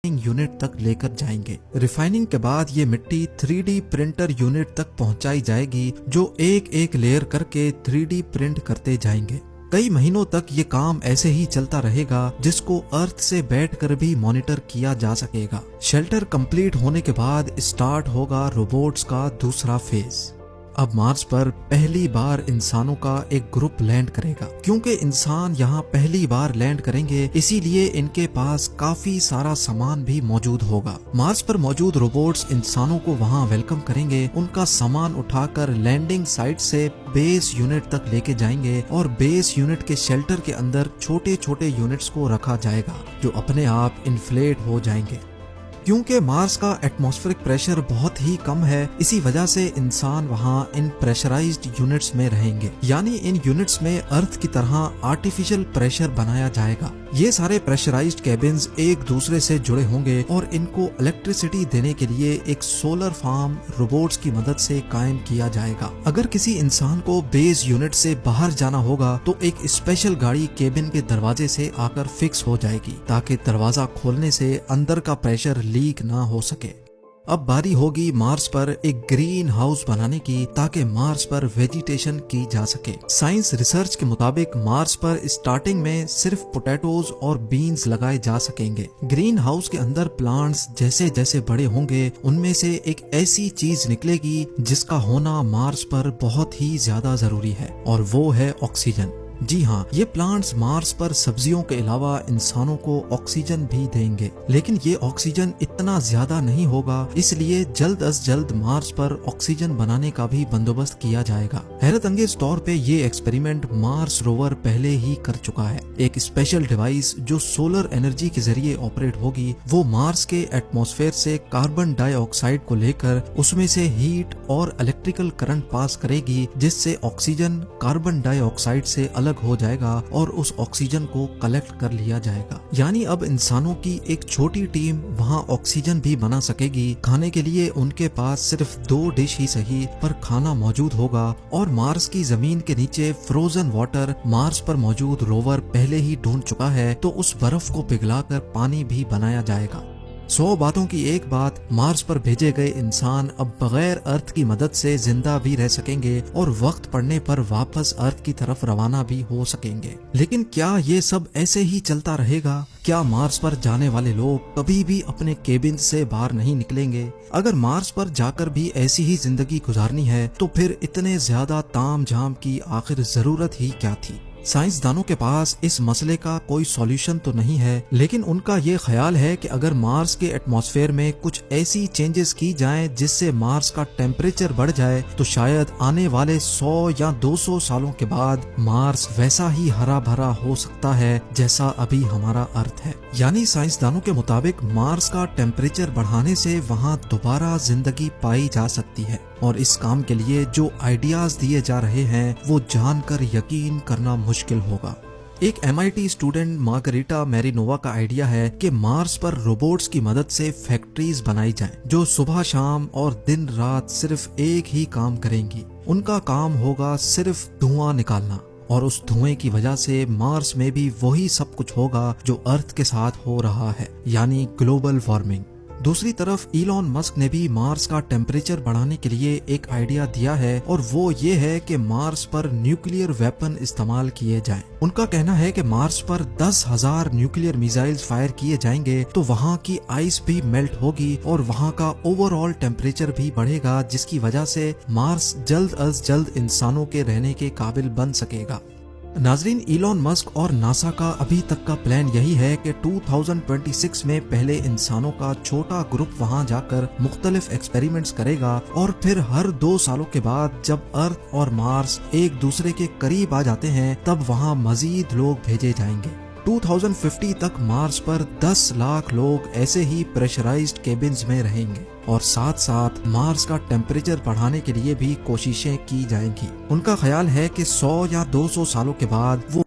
Unit तक लेकर जाएंगे। रिफाइनिंग के बाद ये मिट्टी 3D प्रिंटर यूनिट तक पहुंचाई जाएगी, जो एक एक लेयर करके 3D प्रिंट करते जाएंगे। कई महीनों तक ये काम ऐसे ही चलता रहेगा, जिसको अर्थ से बैठकर भी मॉनिटर किया जा सकेगा। शेल्टर कंप्लीट होने के बाद स्टार्ट होगा रोबोट्स का दूसरा फेज। अब मार्स पर पहली बार इंसानों का एक ग्रुप लैंड करेगा। क्योंकि इंसान यहाँ पहली बार लैंड करेंगे, इसीलिए इनके पास काफी सारा सामान भी मौजूद होगा। मार्स पर मौजूद रोबोट्स इंसानों को वहाँ वेलकम करेंगे, उनका सामान उठाकर लैंडिंग साइट से बेस यूनिट तक लेके जाएंगे और बेस यूनिट के शेल्टर के अंदर छोटे छोटे यूनिट्स को रखा जाएगा, जो अपने आप इन्फ्लेट हो जाएंगे। क्योंकि मार्स का एटमॉस्फेरिक प्रेशर बहुत ही कम है, इसी वजह से इंसान वहाँ इन प्रेशराइज्ड यूनिट्स में रहेंगे। यानी इन यूनिट्स में अर्थ की तरह आर्टिफिशियल प्रेशर बनाया जाएगा। ये सारे प्रेशराइज्ड केबिन्स एक दूसरे से जुड़े होंगे और इनको इलेक्ट्रिसिटी देने के लिए एक सोलर फार्म रोबोट्स की मदद से कायम किया जाएगा। अगर किसी इंसान को बेस यूनिट से बाहर जाना होगा तो एक स्पेशल गाड़ी केबिन के दरवाजे से आकर फिक्स हो जाएगी, ताकि दरवाजा खोलने से अंदर का प्रेशर लीक ना हो सके। अब बारी होगी मार्स पर एक ग्रीन हाउस बनाने की, ताकि मार्स पर वेजिटेशन की जा सके। साइंस रिसर्च के मुताबिक मार्स पर स्टार्टिंग में सिर्फ पोटैटोज और बीन्स लगाए जा सकेंगे। ग्रीन हाउस के अंदर प्लांट्स जैसे जैसे बड़े होंगे, उनमें से एक ऐसी चीज निकलेगी जिसका होना मार्स पर बहुत ही ज्यादा जरूरी है, और वो है ऑक्सीजन। जी हाँ, ये प्लांट्स मार्स पर सब्जियों के अलावा इंसानों को ऑक्सीजन भी देंगे, लेकिन ये ऑक्सीजन इतना ज्यादा नहीं होगा, इसलिए जल्द अज जल्द मार्स पर ऑक्सीजन बनाने का भी बंदोबस्त किया जाएगा। हैरत अंगेज तौर पे ये एक्सपेरिमेंट मार्स रोवर पहले ही कर चुका है। एक स्पेशल डिवाइस जो सोलर एनर्जी के जरिए ऑपरेट होगी, वो मार्स के एटमॉस्फेयर से कार्बन डाइऑक्साइड को लेकर उसमें से हीट और इलेक्ट्रिकल करंट पास करेगी, जिससे ऑक्सीजन कार्बन डाइऑक्साइड से अलग हो जाएगा और उस ऑक्सीजन को कलेक्ट कर लिया जाएगा। यानी अब इंसानों की एक छोटी टीम वहाँ ऑक्सीजन भी बना सकेगी। खाने के लिए उनके पास सिर्फ 2 डिश ही सही, पर खाना मौजूद होगा। और मार्स की जमीन के नीचे फ्रोजन वाटर मार्स पर मौजूद रोवर पहले ही ढूंढ चुका है, तो उस बर्फ को पिघलाकर पानी भी बनाया जाएगा। 100 बातों की एक बात, मार्स पर भेजे गए इंसान अब बगैर अर्थ की मदद से जिंदा भी रह सकेंगे और वक्त पड़ने पर वापस अर्थ की तरफ रवाना भी हो सकेंगे। लेकिन क्या ये सब ऐसे ही चलता रहेगा? क्या मार्स पर जाने वाले लोग कभी भी अपने केबिन से बाहर नहीं निकलेंगे? अगर मार्स पर जाकर भी ऐसी ही जिंदगी गुजारनी है, तो फिर इतने ज्यादा ताम झाम की आखिर जरूरत ही क्या थी? साइंसदानों के पास इस मसले का कोई सॉल्यूशन तो नहीं है, लेकिन उनका ये ख्याल है कि अगर मार्स के एटमॉस्फेयर में कुछ ऐसी चेंजेस की जाएं जिससे मार्स का टेम्परेचर बढ़ जाए, तो शायद आने वाले 100 या 200 सालों के बाद मार्स वैसा ही हरा भरा हो सकता है जैसा अभी हमारा अर्थ है। यानी साइंसदानों के मुताबिक मार्स का टेम्परेचर बढ़ाने से वहाँ दोबारा जिंदगी पाई जा सकती है, और इस काम के लिए जो आइडियाज दिए जा रहे हैं वो जानकर यकीन करना मुश्किल होगा। एक MIT स्टूडेंट मार्गरीटा मैरिनोवा का आइडिया है कि मार्स पर रोबोट्स की मदद से फैक्ट्रीज बनाई जाएं, जो सुबह शाम और दिन रात सिर्फ एक ही काम करेंगी। उनका काम होगा सिर्फ धुआं निकालना, और उस धुएं की वजह से मार्स में भी वही सब कुछ होगा जो अर्थ के साथ हो रहा है, यानी ग्लोबल वार्मिंग। दूसरी तरफ इलॉन मस्क ने भी मार्स का टेम्परेचर बढ़ाने के लिए एक आइडिया दिया है, और वो ये है कि मार्स पर न्यूक्लियर वेपन इस्तेमाल किए जाएं। उनका कहना है कि मार्स पर 10,000 न्यूक्लियर मिसाइल्स फायर किए जाएंगे, तो वहाँ की आइस भी मेल्ट होगी और वहाँ का ओवरऑल टेम्परेचर भी बढ़ेगा, जिसकी वजह से मार्स जल्द अज जल्द इंसानों के रहने के काबिल बन सकेगा। नाजरीन, इलॉन मस्क और नासा का अभी तक का प्लान यही है कि 2026 में पहले इंसानों का छोटा ग्रुप वहां जाकर मुख्तलिफ एक्सपेरिमेंट्स करेगा, और फिर हर 2 सालों के बाद जब अर्थ और मार्स एक दूसरे के करीब आ जाते हैं, तब वहां मजीद लोग भेजे जाएंगे। 2050 तक मार्स पर 10 लाख लोग ऐसे ही प्रेशराइज्ड केबिन्स में रहेंगे, और साथ साथ मार्स का टेम्परेचर बढ़ाने के लिए भी कोशिशें की जाएंगी। उनका ख्याल है कि 100 या 200 सालों के बाद वो